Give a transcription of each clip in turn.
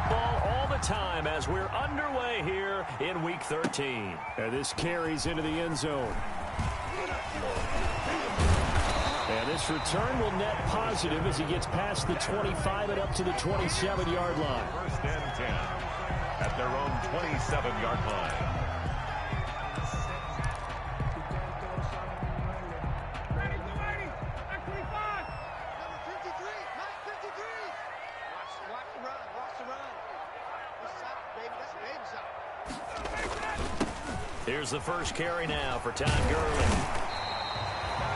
football all the time as we're underway here in Week 13. And this carries into the end zone. And this return will net positive as he gets past the 25 and up to the 27-yard line. First and 10 at their own 27-yard line. Here's the first carry now for Todd Gurley.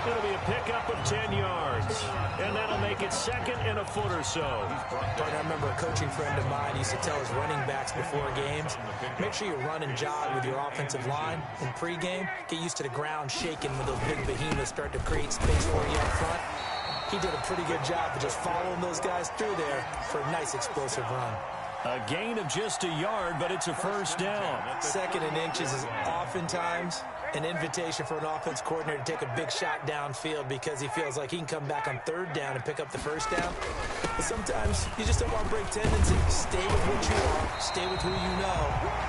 It'll be a pickup of 10 yards, and that'll make it second and a foot or so. I remember a coaching friend of mine used to tell his running backs before games, make sure you run and jog with your offensive line in pregame. Get used to the ground shaking when those big behemoths start to create space for you up front. He did a pretty good job of just following those guys through there for a nice explosive run. A gain of just a yard, but it's a first down. Second and inches is oftentimes an invitation for an offense coordinator to take a big shot downfield because he feels like he can come back on third down and pick up the first down. But sometimes you just don't want to break tendencies. Stay with what you are, stay with who you know,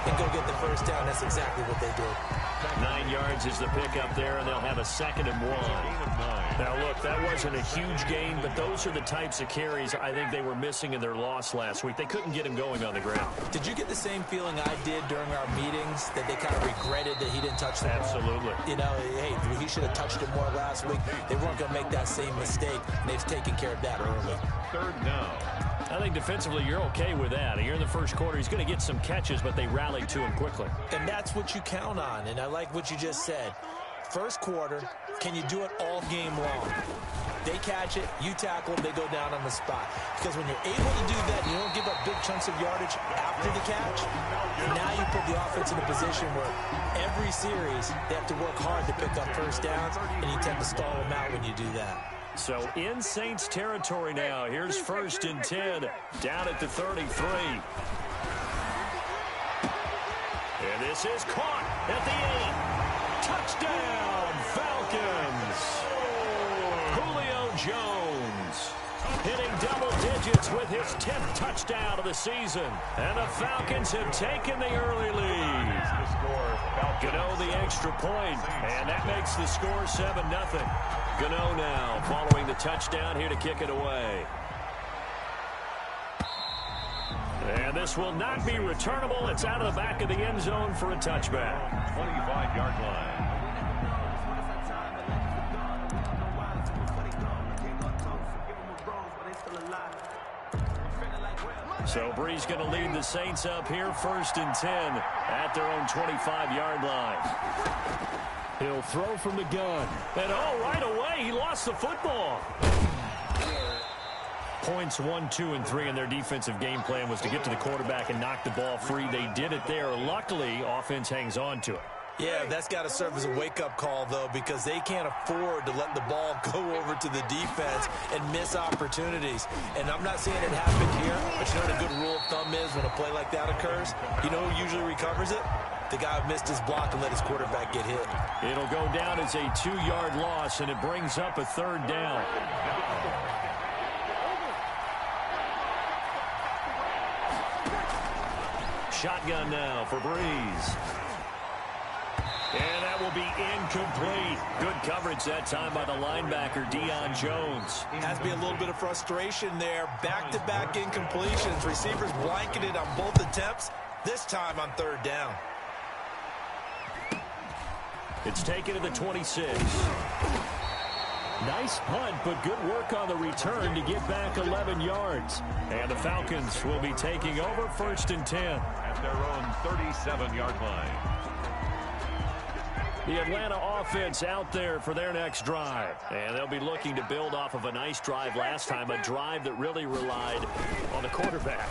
and go get the first down. That's exactly what they did. 9 yards is the pickup there, and they'll have a 2nd and 1. Now, look, that wasn't a huge gain, but those are the types of carries I think they were missing in their loss last week. They couldn't get him going on the ground. Did you get the same feeling I did during our meetings, that they kind of regretted that he didn't touch the ball? Absolutely. You know, hey, he should have touched it more last week. They weren't going to make that same mistake, and they've taken care of that early. Third down. I think defensively you're okay with that. Here in the first quarter, he's going to get some catches, but they rallied to him quickly. And that's what you count on, and I like what you just said. First quarter, can you do it all game long? They catch it, you tackle them, they go down on the spot. Because when you're able to do that, you don't give up big chunks of yardage after the catch, now you put the offense in a position where every series they have to work hard to pick up first downs, and you tend to stall them out when you do that. So in Saints territory now. Here's 1st and 10 down at the 33. And this is caught at the 8. Touchdown, Falcons. Julio Jones hitting double digits with his 10th touchdown of the season. And the Falcons have taken the early lead. Gano the extra point, and that makes the score 7-0. Gano now following the touchdown here to kick it away. And this will not be returnable. It's out of the back of the end zone for a touchback. 25-yard line. So Brees going to lead the Saints up here, 1st and 10 at their own 25-yard line. He'll throw from the gun. And right away, he lost the football. Points 1, 2, and 3 in their defensive game plan was to get to the quarterback and knock the ball free. They did it there. Luckily, offense hangs on to it. Yeah, that's got to serve as a wake-up call, though, because they can't afford to let the ball go over to the defense and miss opportunities. And I'm not saying it happened here, but you know what a good rule of thumb is when a play like that occurs? You know who usually recovers it? The guy who missed his block and let his quarterback get hit. It'll go down as a 2-yard loss, and it brings up a 3rd down. Shotgun now for Brees. And that will be incomplete. Good coverage that time by the linebacker, Deion Jones. Has to be a little bit of frustration there. Back-to-back incompletions. Receivers blanketed on both attempts, this time on 3rd down. It's taken to the 26. Nice punt, but good work on the return to get back 11 yards. And the Falcons will be taking over, 1st and 10. At their own 37-yard line. The Atlanta offense out there for their next drive. And they'll be looking to build off of a nice drive last time, a drive that really relied on the quarterback.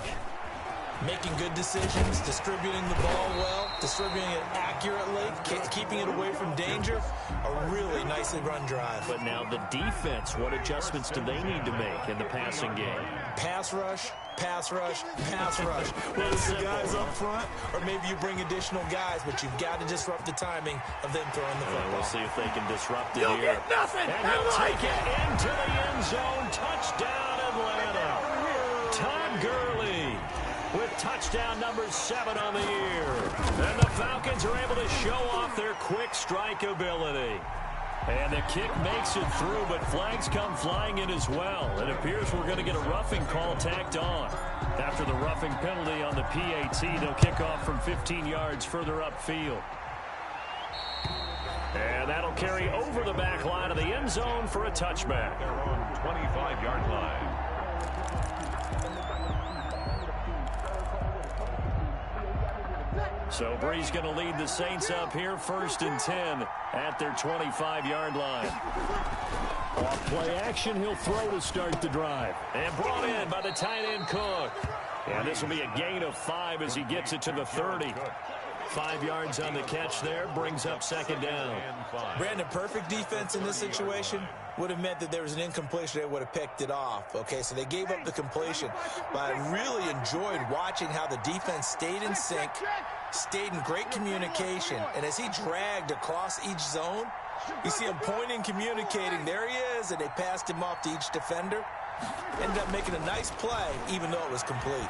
Making good decisions, distributing the ball well, distributing it accurately, keeping it away from danger. A really nicely run drive. But now the defense, what adjustments do they need to make in the passing game? Pass rush, pass rush, pass rush. Whether it's the guys up front or maybe you bring additional guys, but you've got to disrupt the timing of them throwing the football. We'll see if they can disrupt it You'll here. get nothing. And he'll take it into the end zone. Touchdown, Atlanta. Todd Gurley. with touchdown number 7 on the year. And the Falcons are able to show off their quick strike ability. And the kick makes it through, but flags come flying in as well. It appears we're going to get a roughing call tacked on. After the roughing penalty on the PAT, they'll kick off from 15 yards further upfield. And that'll carry over the back line of the end zone for a touchback. Their own 25-yard line. So Bree's going to lead the Saints up here, 1st and 10 at their 25-yard line. Off play action, he'll throw to start the drive. And brought in by the tight end Cook. And this will be a gain of 5 as he gets it to the 30. 5 yards on the catch there, brings up 2nd down. Brandon, perfect defense in this situation would have meant that there was an incompletion. They would have picked it off. Okay, so they gave up the completion. But I really enjoyed watching how the defense stayed in sync, stayed in great communication. And as he dragged across each zone, you see him pointing, communicating. There he is, and they passed him off to each defender. Ended up making a nice play, even though it was complete.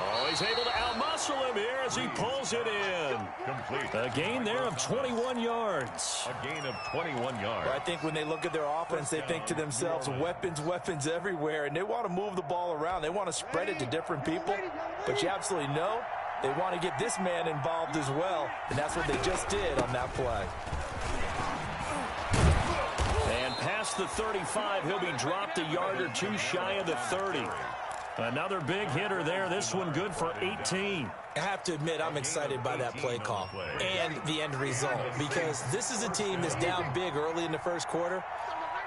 Oh, he's able to outmuscle him here as he pulls it in. Complete. A gain there of 21 yards. A gain of 21 yards. I think when they look at their offense, they think to themselves, weapons everywhere, and they want to move the ball around. They want to spread it to different people, but you absolutely know they want to get this man involved as well, and that's what they just did on that play. And past the 35, he'll be dropped a yard or 2 shy of the 30. Another big hitter there. This one good for 18. I have to admit, I'm excited by that play call and the end result, because this is a team that's down big early in the first quarter,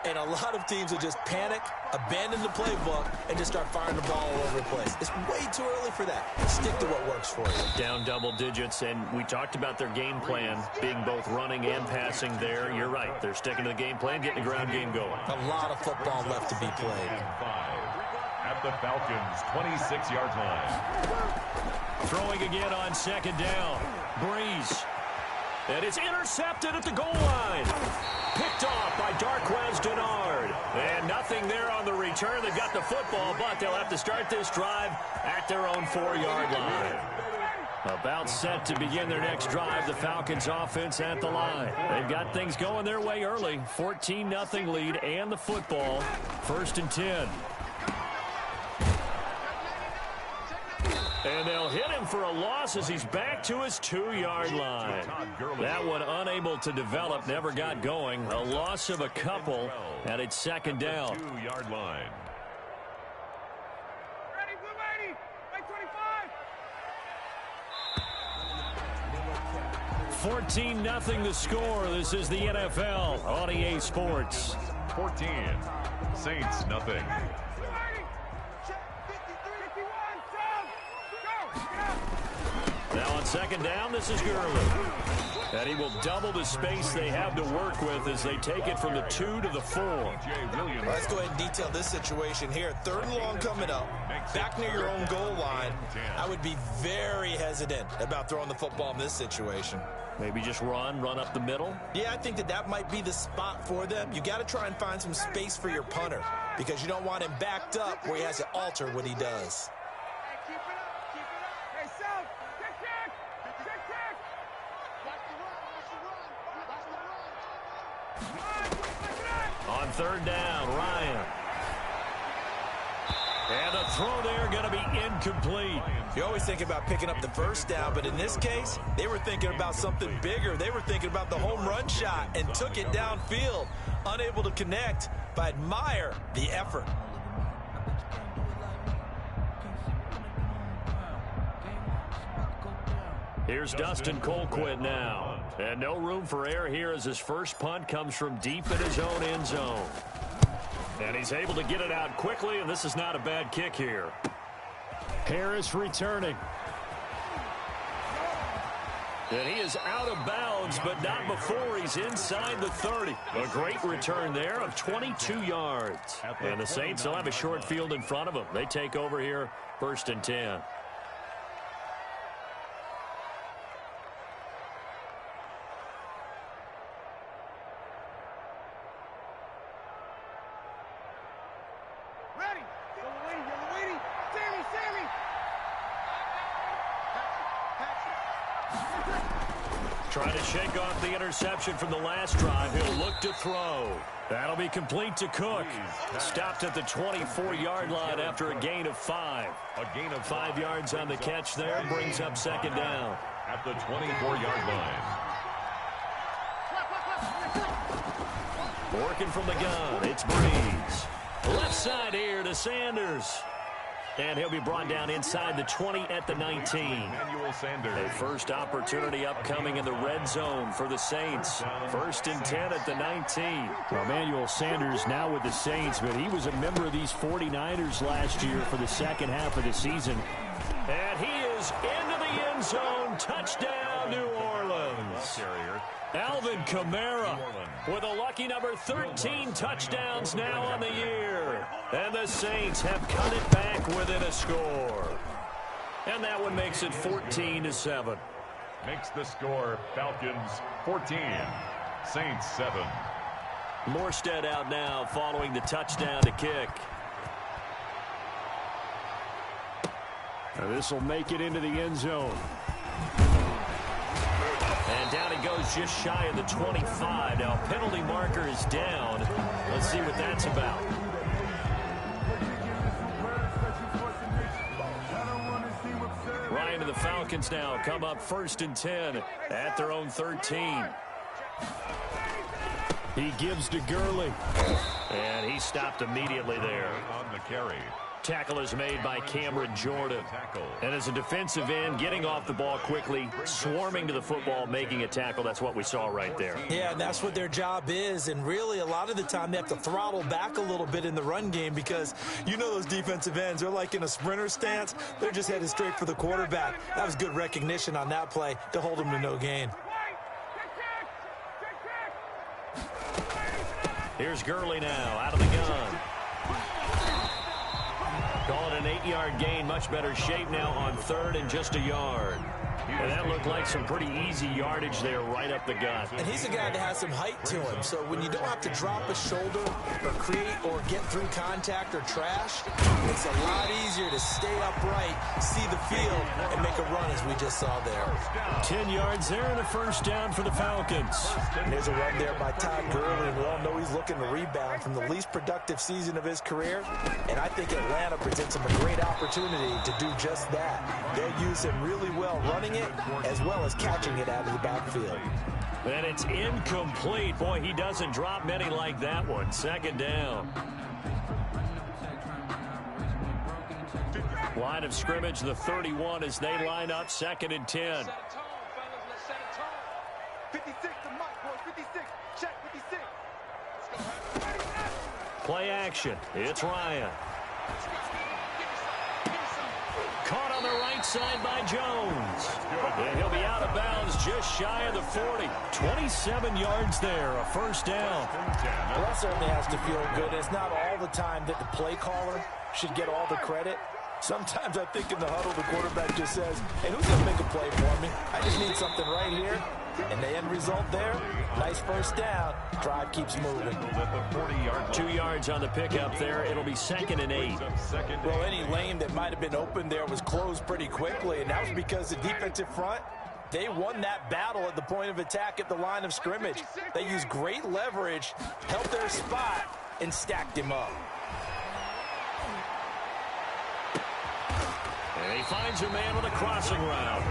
and a lot of teams will just panic, abandon the playbook, and just start firing the ball all over the place. It's way too early for that. Stick to what works for you. Down double digits, and we talked about their game plan being both running and passing there. You're right. They're sticking to the game plan, getting the ground game going. A lot of football left to be played. At the Falcons' 26-yard line. Throwing again on 2nd down. Breeze. And it's intercepted at the goal line. Picked off by Darquez Denard. And nothing there on the return. They've got the football, but they'll have to start this drive at their own 4-yard line. About set to begin their next drive, the Falcons offense at the line. They've got things going their way early. 14-0 lead and the football. 1st and 10. And they'll hit him for a loss as he's back to his 2-yard line. That one unable to develop, never got going. A loss of a couple, and it's 2nd down. 2-yard line. 14-0 the score. This is the NFL on EA Sports. 14. Saints, nothing. Now on 2nd down, this is Gurley. And he will double the space they have to work with as they take it from the 2 to the 4. Let's go ahead and detail this situation here. 3rd and long coming up. Back near your own goal line. I would be very hesitant about throwing the football in this situation. Maybe just run up the middle? Yeah, I think that might be the spot for them. You got to try and find some space for your punter, because you don't want him backed up where he has to alter what he does. On 3rd down, Ryan. And the throw there going to be incomplete. You always think about picking up the 1st down, but in this case, they were thinking about something bigger. They were thinking about the home run shot and took it downfield. Unable to connect, but I admire the effort. Here's Dustin Colquitt now. And no room for error here as his first punt comes from deep in his own end zone. And he's able to get it out quickly, and this is not a bad kick here. Harris returning. And he is out of bounds, but not before he's inside the 30. A great return there of 22 yards. And the Saints will have a short field in front of them. They take over here, 1st and 10. Trying to shake off the interception from the last drive. He'll look to throw. That'll be complete to Cook. Stopped at the 24-yard line after a gain of 5. A gain of 5 yards on the catch there. Brings up second down. At the 24-yard line. Working from the gun, it's Breeze. Left side here to Sanders. And he'll be brought down inside the 20 at the 19. Emmanuel Sanders. A first opportunity upcoming in the red zone for the Saints. First and 10 at the 19. Well, Emmanuel Sanders now with the Saints, but he was a member of these 49ers last year for the second half of the season. And he is into the end zone. Touchdown, New Orleans. Alvin Kamara with a lucky number 13 touchdowns now on the year. And the Saints have cut it back within a score. And that one makes it 14-7. Makes the score Falcons 14, Saints 7. Morstead out now following the touchdown to kick. Now this will make it into the end zone. And down he goes just shy of the 25. Now penalty marker is down. Let's see what that's about. Ryan and the Falcons now come up first and 10 at their own 13. He gives to Gurley. And he stopped immediately there. On the carry. Tackle is made by Cameron Jordan. And as a defensive end, getting off the ball quickly, swarming to the football, making a tackle. That's what we saw right there. Yeah, and that's what their job is. And really, a lot of the time, they have to throttle back a little bit in the run game because you know those defensive ends, they're like in a sprinter stance. They're just headed straight for the quarterback. That was good recognition on that play to hold them to no gain. Here's Gurley now out of the gun. Call it an 8-yard gain. Much better shape now on third and just a yard. And that looked like some pretty easy yardage there right up the gut. And he's a guy that has some height to him. So when you don't have to drop a shoulder or create or get through contact or trash, it's a lot easier to stay upright, see the field, and make a run as we just saw there. 10 yards there and a first down for the Falcons. And there's a run there by Todd Gurley. And we all know he's looking to rebound from the least productive season of his career. And I think Atlanta presents him a great opportunity to do just that. They'll use him really well running it as well as catching it out of the backfield. And it's incomplete. Boy, he doesn't drop many like that one. Second down. Line of scrimmage, the 31 as they line up second and 10. 56, the mic, boys, 56. Check 56. Play action. It's Ryan. Caught on the right side by Jones. And he'll be out of bounds just shy of the 40. 27 yards there, a first down. Well, that certainly has to feel good. It's not all the time that the play caller should get all the credit. Sometimes I think in the huddle, the quarterback just says, hey, who's going to make a play for me? I just need something right here. And the end result there, nice first down. Drive keeps moving. 2 yards on the pickup there. It'll be second and 8. Well, any lane that might have been open there was closed pretty quickly, and that was because the defensive front, they won that battle at the point of attack at the line of scrimmage. They used great leverage, held their spot, and stacked him up. And he finds a man with a crossing route.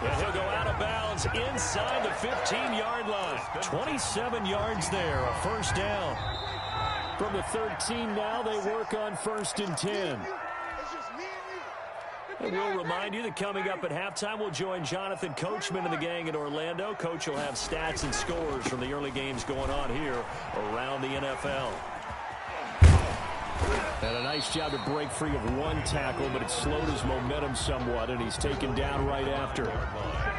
And he'll go out of bounds inside the 15-yard line. 27 yards there, a first down. From the 13 now, they work on first and 10. And we'll remind you that coming up at halftime, we'll join Jonathan Coachman and the gang in Orlando. Coach will have stats and scores from the early games going on here around the NFL. And a nice job to break free of one tackle, but it slowed his momentum somewhat, and he's taken down right after.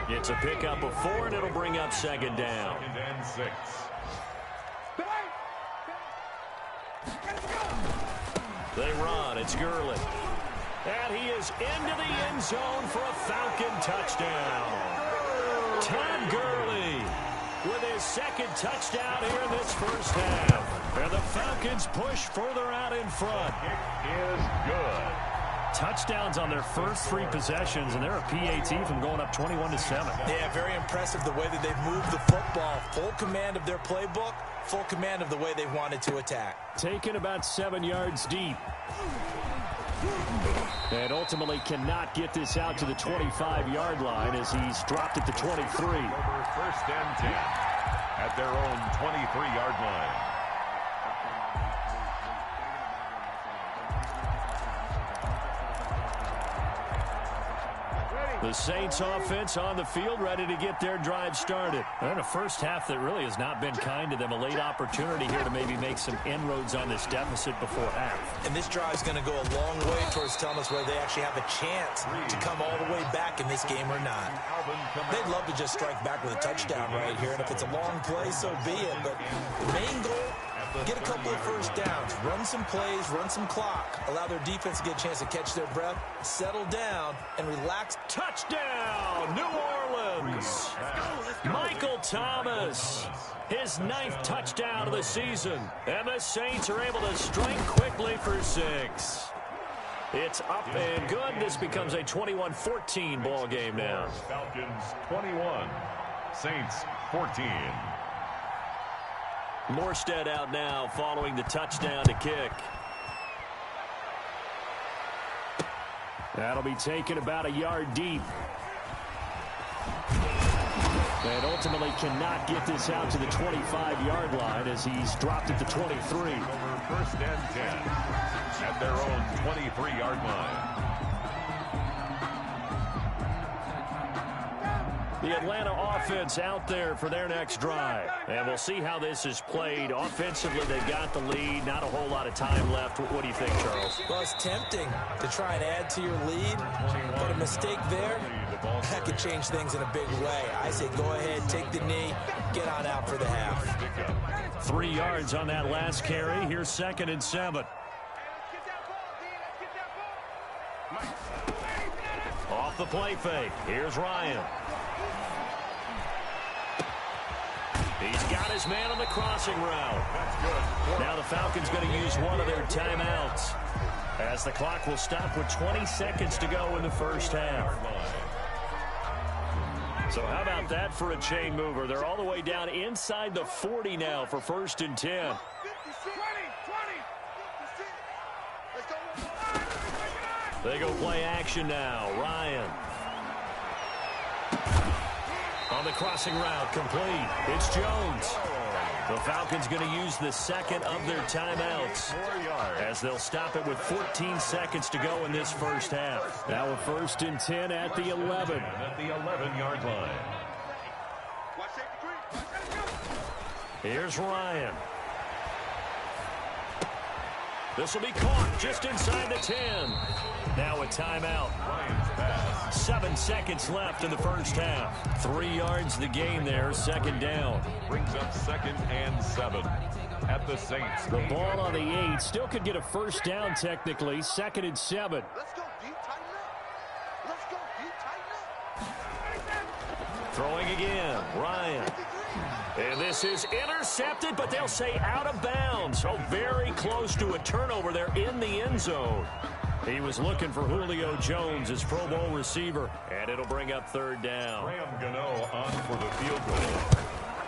It's a pickup of 4, and it'll bring up second down. Second and 6. They run. It's Gurley. And he is into the end zone for a Falcon touchdown. Todd Gurley with his second touchdown here in this first half. And the Falcons push further out in front. Kick is good. touchdowns on their first 3 possessions, and they're a PAT from going up 21-7. Yeah, very impressive the way that they've moved the football. Full command of their playbook, full command of the way they've wanted to attack. Taken about 7 yards deep. And ultimately cannot get this out to the 25-yard line as he's dropped at the 23. First and 10 at their own 23-yard line. The Saints offense on the field, ready to get their drive started. And a first half that really has not been kind to them. A late opportunity here to maybe make some inroads on this deficit before half. And this drive is going to go a long way towards telling us whether they actually have a chance to come all the way back in this game or not. They'd love to just strike back with a touchdown right here. And if it's a long play, so be it. But the main goal, get a couple of first downs, run some plays, run some clock, allow their defense to get a chance to catch their breath, settle down, and relax. Touchdown, New Orleans. Michael Thomas, his 9th touchdown of the season. And the Saints are able to strike quickly for 6. It's up and good. This becomes a 21-14 ball game now. Falcons 21, Saints 14. Morstead out now following the touchdown to kick. That'll be taken about a yard deep. And ultimately cannot get this out to the 25-yard line as he's dropped at the 23. First and 10 at their own 23-yard line. The Atlanta offense out there for their next drive. And we'll see how this is played. Offensively, they got the lead. Not a whole lot of time left. What do you think, Charles? Well, it's tempting to try and add to your lead, but a mistake there, that could change things in a big way. I say go ahead, take the knee, get on out for the half. 3 yards on that last carry. Here's 2nd and 7. Off the play fake. Here's Ryan. He's got his man on the crossing route. That's good. Now the Falcons going to use one of their timeouts as the clock will stop with 20 seconds to go in the first half. So how about that for a chain mover? They're all the way down inside the 40 now for 1st and 10. They go play action now. Ryan. On the crossing route, complete. It's Jones. The Falcons going to use the 2nd of their timeouts as they'll stop it with 14 seconds to go in this first half. Now a 1st and 10 at the 11. At the 11-yard line. Here's Ryan. This will be caught just inside the 10. Now a timeout. 7 seconds left in the first half. 3 yards the gain there, 2nd down. Brings up 2nd and 7 at the Saints. The ball on the 8 still could get a first down technically. 2nd and 7. Let's go deep, tighten up. Let's go deep, tighten up. Throwing again, Ryan. And this is intercepted, but they'll say out of bounds. Oh, very close to a turnover there in the end zone. He was looking for Julio Jones, his Pro Bowl receiver, and it'll bring up 3rd down. Graham Gano on for the field goal.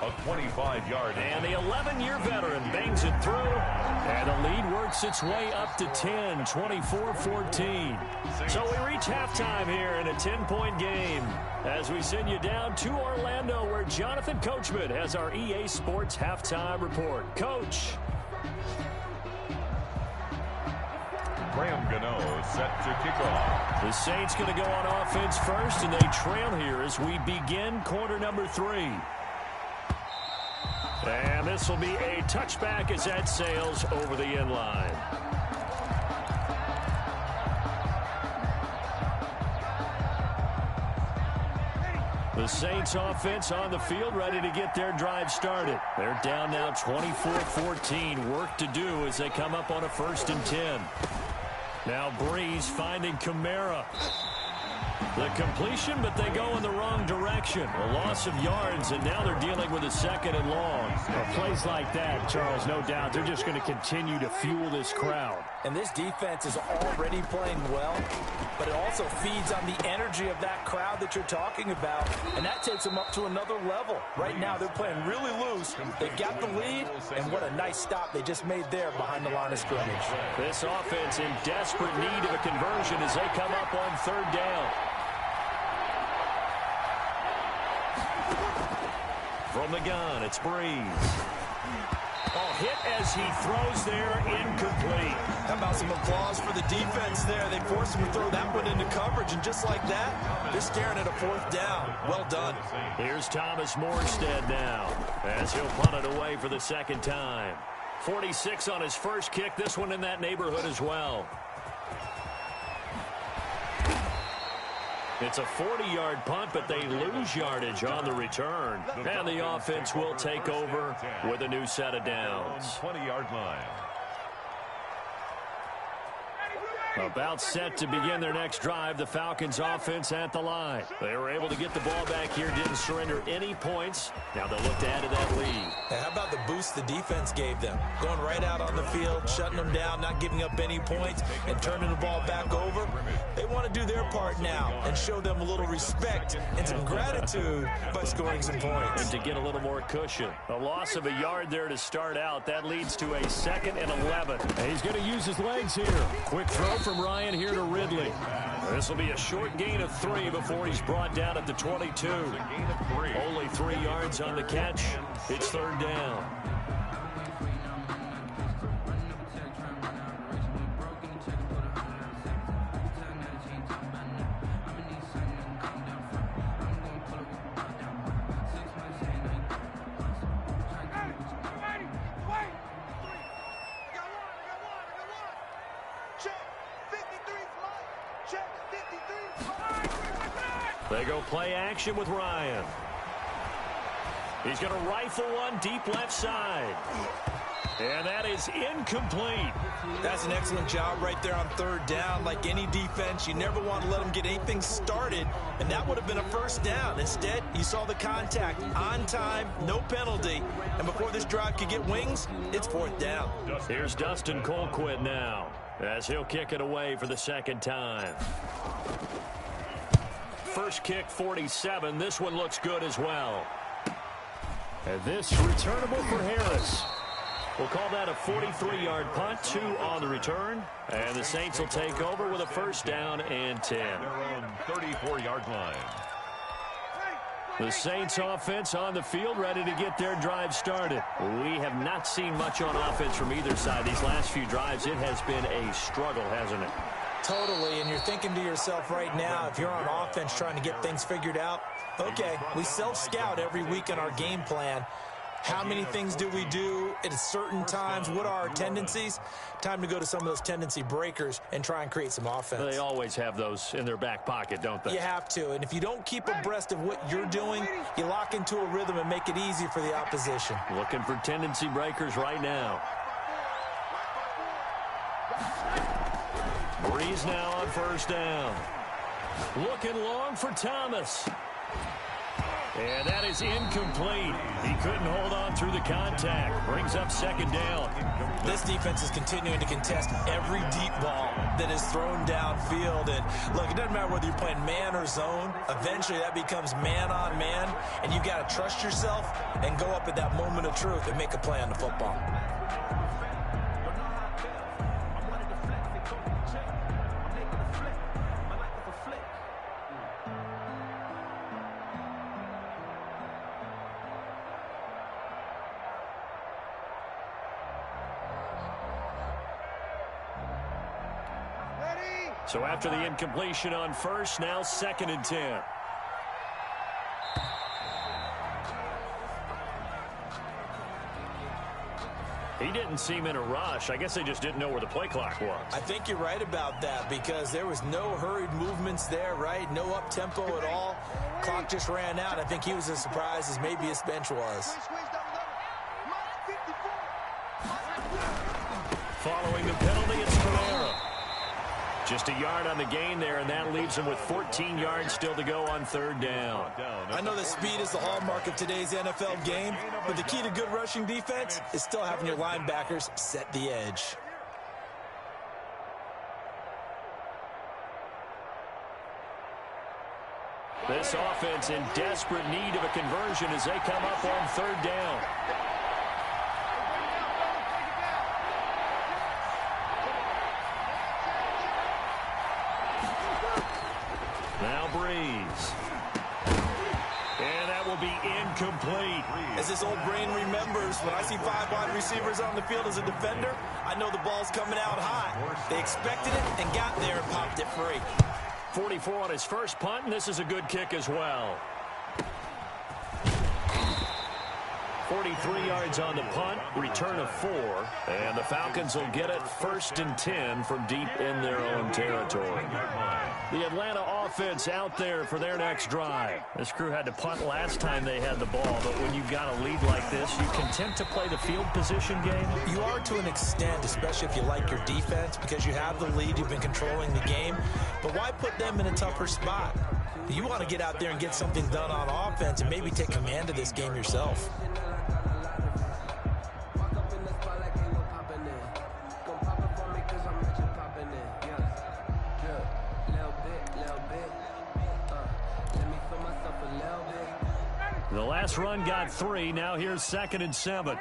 A 25-yard. And the 11-year veteran bangs it through, and the lead works its way up to 10, 24-14. So we reach halftime here in a 10-point game as we send you down to Orlando where Jonathan Coachman has our EA Sports halftime report. Coach. Graham Gano set to kick off. The Saints going to go on offense first, and they trail here as we begin quarter number 3. And this will be a touchback as that sails over the end line. The Saints offense on the field ready to get their drive started. They're down now 24-14. Work to do as they come up on a 1st and 10. Now Breeze finding Kamara. The completion, but they go in the wrong direction. A loss of yards, and now they're dealing with a second and long. Well, plays like that, Charles, no doubt, they're just going to continue to fuel this crowd. And this defense is already playing well, but it also feeds on the energy of that crowd that you're talking about, and that takes them up to another level. Right now, they're playing really loose. They got the lead, and what a nice stop they just made there behind the line of scrimmage. This offense in desperate need of a conversion as they come up on third down. From the gun, it's Breeze. Oh, hit as he throws there, incomplete. How about some applause for the defense there? They forced him to throw that one into coverage, and just like that, they're staring at a fourth down. Well done. Here's Thomas Morstead now, as he'll punt it away for the second time. 46 on his first kick, this one in that neighborhood as well. It's a 40-yard punt, but they lose yardage on the return. And the offense will take over with a new set of downs. 20-yard line. About set to begin their next drive, the Falcons offense at the line. They were able to get the ball back here, didn't surrender any points. Now they'll look to add to that lead. And how about the boost the defense gave them? Going right out on the field, shutting them down, not giving up any points, and turning the ball back over. They want to do their part now and show them a little respect and some gratitude by scoring some points. And to get a little more cushion. A loss of a yard there to start out. That leads to a 2nd and 11. And he's going to use his legs here. Quick throw from Ryan here to Ridley. This will be a short gain of 3 before he's brought down at the 22. Only 3 yards on the catch. It's third down. They go play action with Ryan. He's going to rifle one deep left side. And that is incomplete. That's an excellent job right there on third down. Like any defense, you never want to let them get anything started, and that would have been a first down. Instead, you saw the contact on time, no penalty, and before this drive could get wings, it's fourth down. Here's Dustin Colquitt now, as he'll kick it away for the second time. First kick, 47. This one looks good as well. And this returnable for Harris. We'll call that a 43-yard punt, 2 on the return. And the Saints will take over with a first down and 10. Their own 34-yard line. The Saints offense on the field, ready to get their drive started. We have not seen much on offense from either side these last few drives. It has been a struggle, hasn't it? Totally, and you're thinking to yourself right now, if you're on offense trying to get things figured out, okay, we self-scout every week in our game plan. How many things do we do at certain times? What are our tendencies? Time to go to some of those tendency breakers and try and create some offense. They always have those in their back pocket, don't they? You have to, and if you don't keep abreast of what you're doing, you lock into a rhythm and make it easy for the opposition. Looking for tendency breakers right now. Breeze now on first down. Looking long for Thomas. And that is incomplete. He couldn't hold on through the contact. Brings up second down. This defense is continuing to contest every deep ball that is thrown downfield. And look, it doesn't matter whether you're playing man or zone. Eventually that becomes man on man. And you got to trust yourself and go up at that moment of truth and make a play on the football. So after the incompletion on first, now 2nd and 10. He didn't seem in a rush. I guess they just didn't know where the play clock was. I think you're right about that because there was no hurried movements there, right? No up-tempo at all. Clock just ran out. I think he was as surprised as maybe his bench was. Following the penalty, it's Pereira. Just a yard on the gain there, and that leaves him with 14 yards still to go on third down. I know that speed is the hallmark of today's NFL game, but the key to good rushing defense is still having your linebackers set the edge. This offense in desperate need of a conversion as they come up on third down. Now Breeze. And that will be incomplete. As this old brain remembers, when I see 5 wide receivers on the field as a defender, I know the ball's coming out hot. They expected it and got there and popped it free. 44 on his first punt, and this is a good kick as well. 43 yards on the punt, return of 4, and the Falcons will get it 1st and 10 from deep in their own territory. The Atlanta offense out there for their next drive. This crew had to punt last time they had the ball, but when you've got a lead like this, you content to play the field position game? You are to an extent, especially if you like your defense, because you have the lead, you've been controlling the game. But why put them in a tougher spot? You want to get out there and get something done on offense and maybe take command of this game yourself. The last run got 3. Now here's 2nd and 7.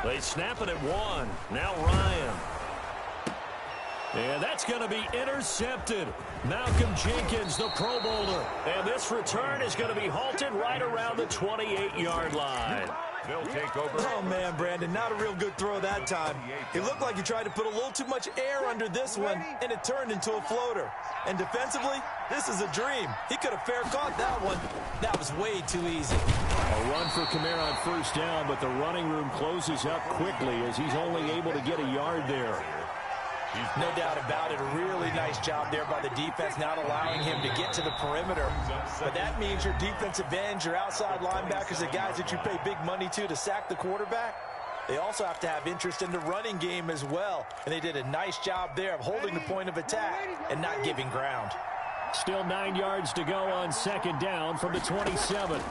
They snap it at 1. Now Ryan. And that's going to be intercepted. Malcolm Jenkins, the Pro Bowler. And this return is going to be halted right around the 28-yard line. They'll take over. Oh, man, Brandon, not a real good throw that time. It looked like he tried to put a little too much air under this one, and it turned into a floater. And defensively, this is a dream. He could have fair caught that one. That was way too easy. A run for Kamara on first down, but the running room closes up quickly as he's only able to get a yard there. No doubt about it. A really nice job there by the defense, not allowing him to get to the perimeter. But that means your defensive ends, your outside linebackers, the guys that you pay big money to sack the quarterback, they also have to have interest in the running game as well. And they did a nice job there of holding the point of attack and not giving ground. Still 9 yards to go on 2nd down from the 27.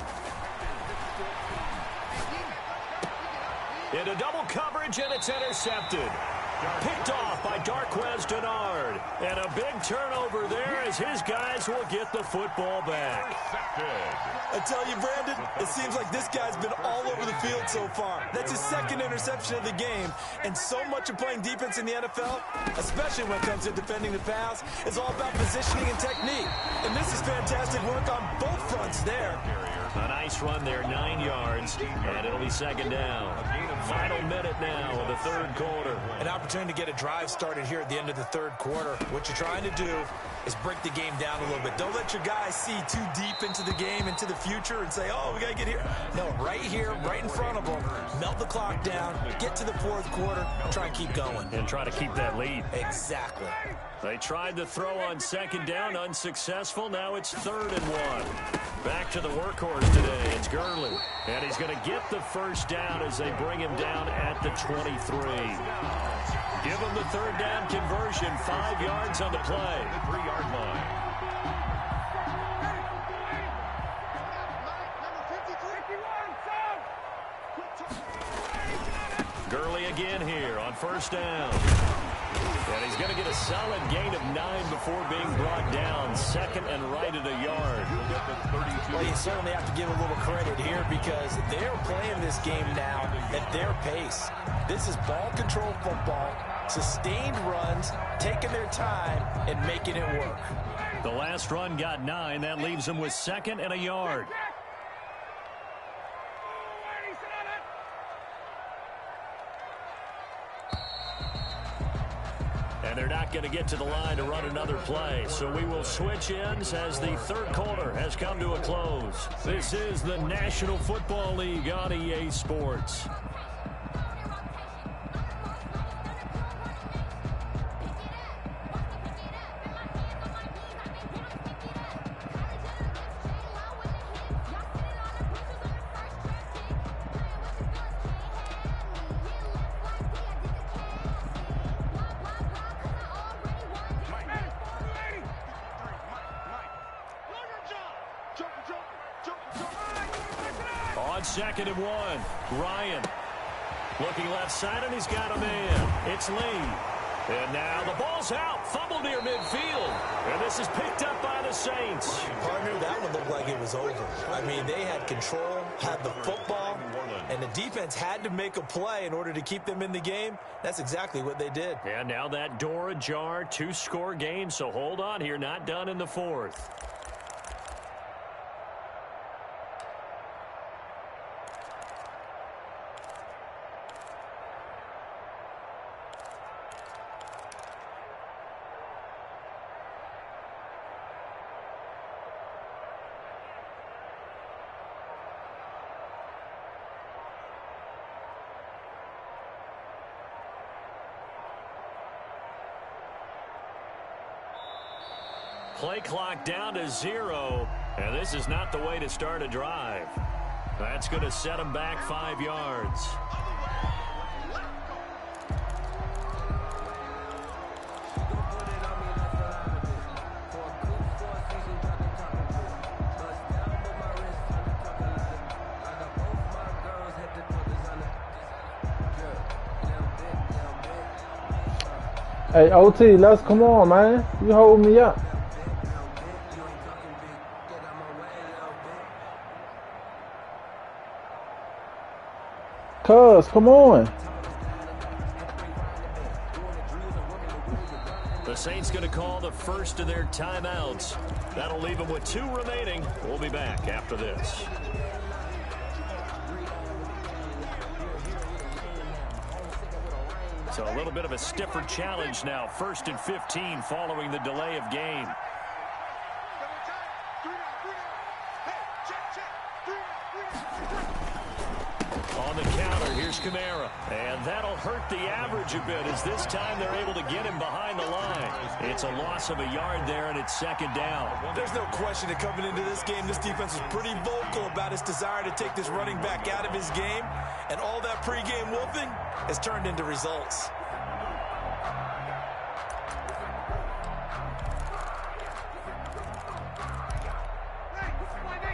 Into double coverage, and it's intercepted. Picked off by Darquez Denard. And a big turnover there as his guys will get the football back. I tell you, Brandon, it seems like this guy's been all over the field so far. That's his 2nd interception of the game. And so much of playing defense in the NFL, especially when it comes to defending the pass, is all about positioning and technique. And this is fantastic work on both fronts there. A nice run there, 9 yards, and it'll be 2nd down. Final minute now of the 3rd quarter. An opportunity to get a drive started here at the end of the 3rd quarter. What you're trying to do is break the game down a little bit. Don't let your guys see too deep into the game, into the future, and say, oh, we got to get here. No, right here, right in front of them. Melt the clock down, get to the 4th quarter, and try and keep going. And try to keep that lead. Exactly. They tried the throw on 2nd down, unsuccessful. Now it's 3rd and 1. Back to the workhorse today. It's Gurley. And he's going to get the 1st down as they bring him down at the 23. Give him the 3rd down conversion. 5 yards on the play. 3-yard line. Gurley again here on 1st down. And he's going to get a solid gain of 9 before being brought down. 2nd and right at a yard. Well, you certainly have to give a little credit here because they're playing this game now at their pace. This is ball control football, sustained runs, taking their time, and making it work. The last run got 9. That leaves him with 2nd and a yard. And they're not going to get to the line to run another play. So we will switch ends as the 3rd quarter has come to a close. This is the National Football League on EA Sports. On 2nd and 1, Ryan. Looking left side, and he's got a man. It's Lee. And now the ball's out. Fumble near midfield. And this is picked up by the Saints. Partner, that one looked like it was over. I mean, they had control, had the football, and the defense had to make a play in order to keep them in the game. That's exactly what they did. And now that door ajar, 2-score game, so hold on here. Not done in the 4th. Play clock down to 0, and this is not the way to start a drive. That's going to set them back 5 yards. Hey, OT, let's come on, man. You hold me up. Cuz, come on. The Saints going to call the first of their timeouts. That'll leave them with 2 remaining. We'll be back after this. So a little bit of a stiffer challenge now. 1st and 15 following the delay of game. On the counter, here's Kamara. And that'll hurt the average a bit as this time they're able to get him behind the line. It's a loss of a yard there, and it's 2nd down. There's no question that coming into this game, this defense was pretty vocal about its desire to take this running back out of his game. And all that pregame wolfing has turned into results.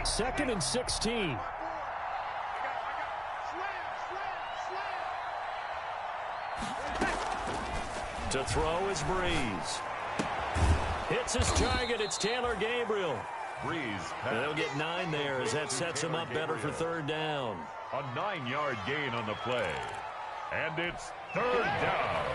Second and 16. To throw is Breeze. Hits his target. It's Taylor Gabriel. Breeze. And they'll get 9 there as that sets him up better for 3rd down. A 9-yard gain on the play. And it's 3rd down.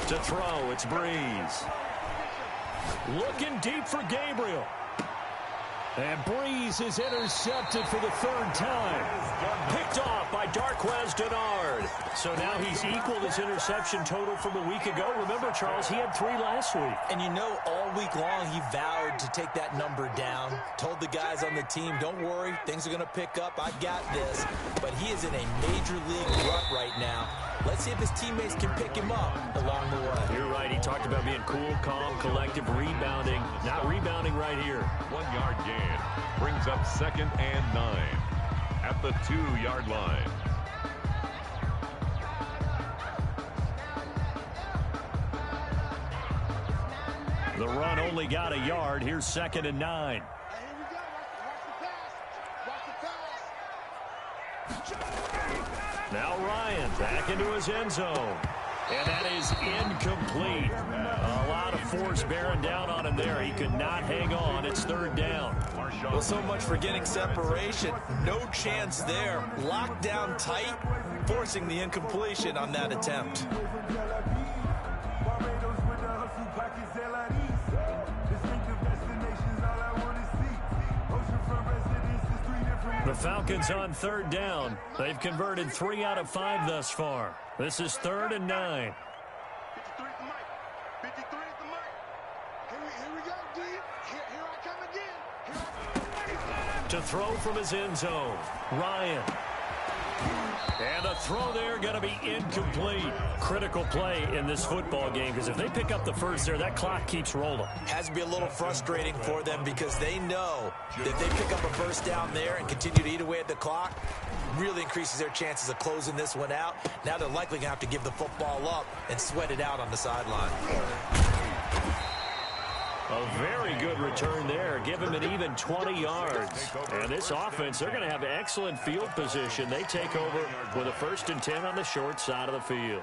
To throw, it's Breeze. Looking deep for Gabriel. And Breeze is intercepted for the 3rd time. Picked off by Darquez Denard. So now he's equaled his interception total from a week ago. Remember, Charles, he had 3 last week. And you know, all week long he vowed to take that number down. Told the guys on the team, don't worry, things are going to pick up. I got this. But he is in a major league rut right now. Let's see if his teammates can pick him up along the way. You're right. He talked about being cool, calm, collective, rebounding. Not rebounding right here. 1-yard gain brings up 2nd and 9 at the 2-yard line. The run only got a yard. Here's 2nd and 9. Now Ryan back into his end zone. And that is incomplete. A lot of force bearing down on him there. He could not hang on. It's 3rd down. Well, so much for getting separation. No chance there. Locked down tight, forcing the incompletion on that attempt. The Falcons on 3rd down. They've converted 3 out of 5 thus far. This is 3rd and 9. 53 is the mic. 53 is the mic. Here we go, D. Here I come again. To throw from his end zone, Ryan. And the throw there going to be incomplete. Critical play in this football game, because if they pick up the first there, that clock keeps rolling. Has to be a little frustrating for them because they know that if they pick up a first down there and continue to eat away at the clock, really increases their chances of closing this one out. Now they're likely going to have to give the football up and sweat it out on the sideline. A very good return there. Give him an even 20 yards. And this offense, they're going to have excellent field position. They take over with a 1st and 10 on the short side of the field.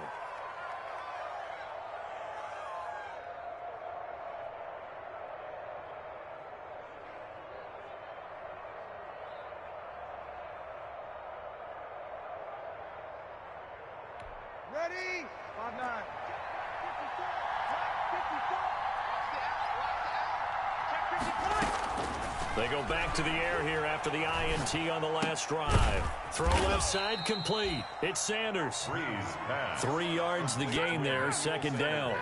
Ready? 5-9. They go back to the air here after the INT on the last drive. Throw left side complete. It's Sanders. 3 yards the gain there, 2nd down.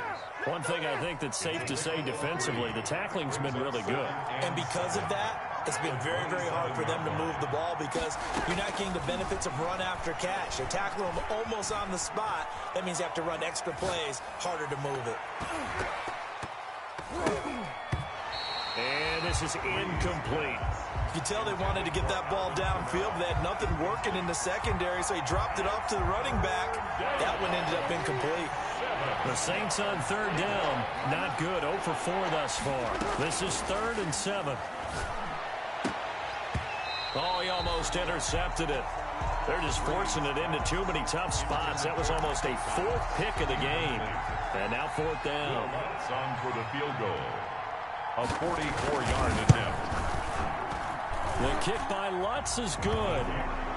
One thing I think that's safe to say defensively, the tackling's been really good. And because of that, it's been very, very hard for them to move the ball because you're not getting the benefits of run after catch. They're tackling them almost on the spot. That means you have to run extra plays, harder to move it. And this is incomplete. You can tell they wanted to get that ball downfield. They had nothing working in the secondary, so he dropped it off to the running back. That one ended up incomplete. The Saints on 3rd down. Not good. 0 for 4 thus far. This is 3rd and 7. Oh, he almost intercepted it. They're just forcing it into too many tough spots. That was almost a 4th pick of the game. And now 4th down. On for the field goal. A 44-yard attempt. The kick by Lutz is good.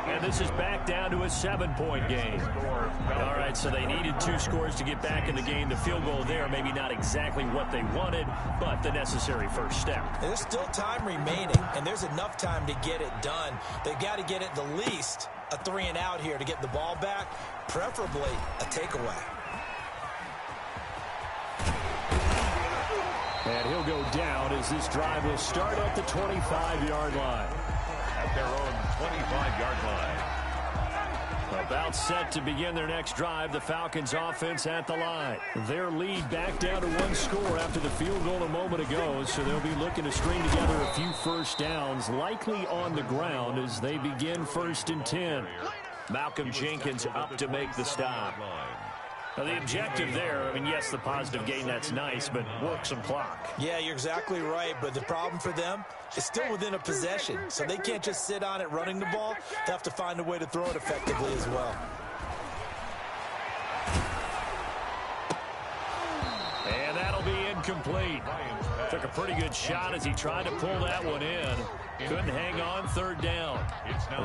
And this is back down to a 7-point game. All right, so they needed 2 scores to get back in the game. The field goal there, maybe not exactly what they wanted, but the necessary first step. There's still time remaining, and there's enough time to get it done. They've got to get it the least a 3 and out here to get the ball back, preferably a takeaway. And he'll go down as this drive will start at the 25-yard line. At their own 25-yard line. About set to begin their next drive. The Falcons offense at the line. Their lead back down to 1 score after the field goal a moment ago. So they'll be looking to string together a few first downs, likely on the ground as they begin 1st and 10. Malcolm Jenkins up to make the stop. Now, the objective there, I mean, yes, the positive gain, that's nice, but work some clock. Yeah, you're exactly right, but the problem for them is still within a possession, so they can't just sit on it running the ball. They have to find a way to throw it effectively as well. And that'll be incomplete. Took a pretty good shot as he tried to pull that one in. Couldn't hang on, 3rd down.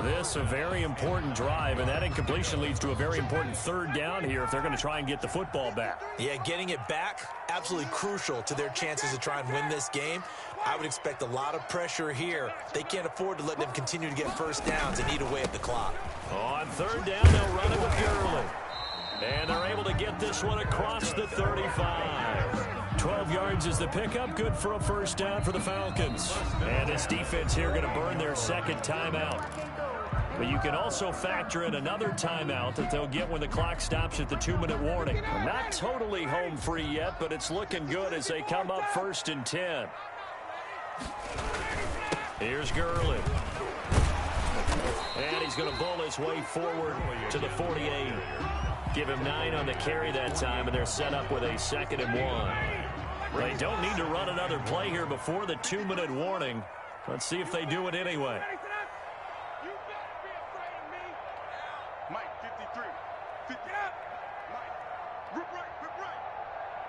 This a very important drive, and that incompletion leads to a very important 3rd down here if they're going to try and get the football back. Yeah, getting it back, absolutely crucial to their chances to try and win this game. I would expect a lot of pressure here. They can't afford to let them continue to get first downs and eat away at the clock. On 3rd down, they'll run it with Gurley. And they're able to get this one across the 35. 12 yards is the pickup. Good for a first down for the Falcons. And this defense here going to burn their 2nd timeout. But you can also factor in another timeout that they'll get when the clock stops at the 2-minute warning. Not totally home free yet, but it's looking good as they come up 1st and 10. Here's Gurley. And he's going to bull his way forward to the 48. Give him 9 on the carry that time, and they're set up with a 2nd and 1. They don't need to run another play here before the 2-minute warning. Let's see if they do it anyway. Mike, 53. 50 up. Mike, rip right.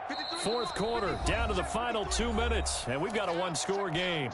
53. 4th quarter, down to the final 2 minutes, and we've got a 1-score game.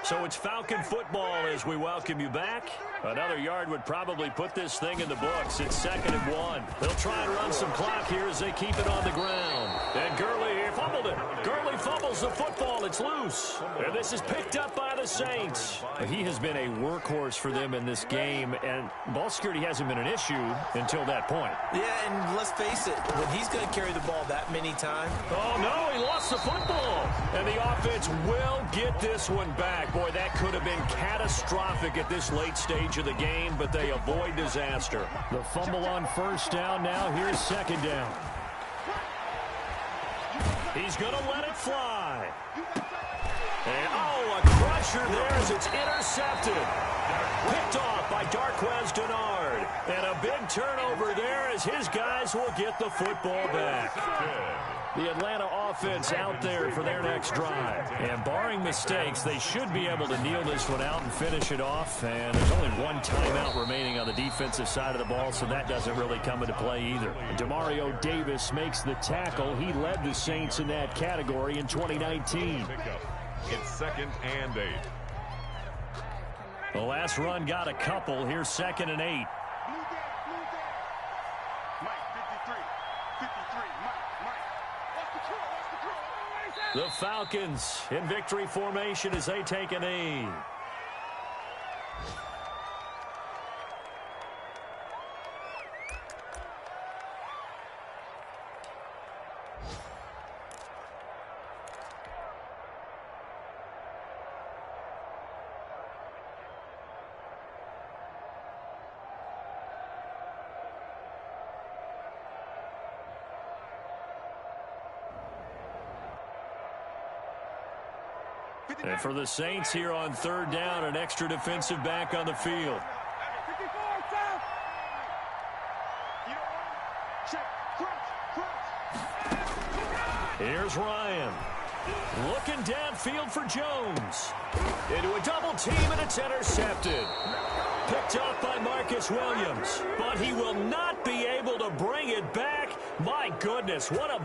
So it's Falcon football as we welcome you back. Another yard would probably put this thing in the books. It's 2nd and 1. They'll try and run some clock here as they keep it on the ground. And Gurley here fumbled it. Gurley fumbles the football. It's loose. And this is picked up by the Saints. He has been a workhorse for them in this game, and ball security hasn't been an issue until that point. Yeah, and let's face it, when he's going to carry the ball that many times. Oh, no, he lost the football. And the offense will get this one back. Boy, that could have been catastrophic at this late stage of the game, but they avoid disaster. The fumble on first down now. Here's second down. He's going to let it fly. And, oh, a crusher there as it's intercepted. Picked off by Darquez Denard. And a big turnover there as his guys will get the football back. The Atlanta offense out there for their next drive. And barring mistakes, they should be able to kneel this one out and finish it off. And there's only one timeout remaining on the defensive side of the ball, so that doesn't really come into play either. Demario Davis makes the tackle. He led the Saints in that category in 2019. It's second and 8. The last run got a couple. Here's second and 8. The Falcons in victory formation as they take a knee. And for the Saints here on third down, an extra defensive back on the field. Here's Ryan. Looking downfield for Jones. Into a double team, and it's intercepted. Picked off by Marcus Williams. But he will not be able to bring it back. My goodness, what a